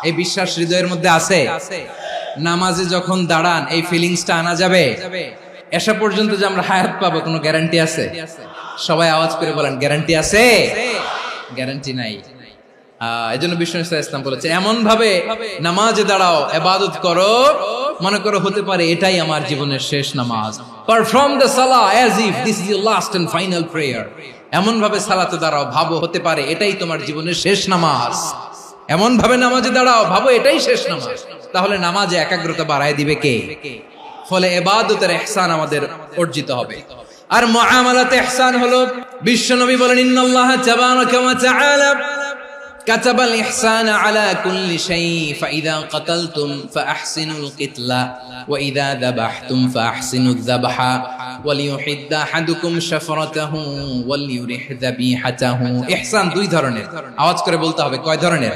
এই বিশ্বাস হৃদয়ের মধ্যে আছে? নামাজে যখন দাঁড়ান এই ফিলিংসটা আনা যাবে? এসা পর্যন্ত যে আমরা হায়াত পাবো কোনো গ্যারান্টি আছে? সবাই আওয়াজ করে বলেন, গ্যারান্টি আছে? গ্যারান্টি নাই। এজন্য বিষ্ণু ইসলাম বলেছে এমন ভাবে নামাজে দাঁড়াও, ইবাদত করো, মনে করো হতে পারে এটাই আমার জীবনের শেষ নামাজ। পারফর্ম দ্য সালাহ as if this is your last and final prayer. এমন ভাবে সালাতে দাঁড়াও, ভাবো হতে পারে এটাই তোমার জীবনের শেষ নামাজ। এমন ভাবে নামাজে দাঁড়াও, ভাবো এটাই শেষ নামাজ। তাহলে নামাজে একাগ্রতা বাড়ায় দিবে কে? ফলে ইবাদতের ইহসান আমাদের অর্জিত হবে। আর মুআমালাতে ইহসান হলো, বিশ্বনবী বলেন ইন্নাল্লাহা তাবারাকা ওয়া তাআলা কাতাবাল ইহসানা আলা কুল্লি শাই ফাইযা কাতালতুম ফাআহসিনুল কিতলা ওয়া ইযা যাবাহতুম ফাআহসিনুয যাবহা ওয়ালিয়ুহিদ্দা আহাদুকুম শাফরাতাহু ওয়ালিয়ুরিহ যাবিহাতাহু। ইহসান দুই ধরনের, আওয়াজ করে বলতে হবে কয় ধরনের?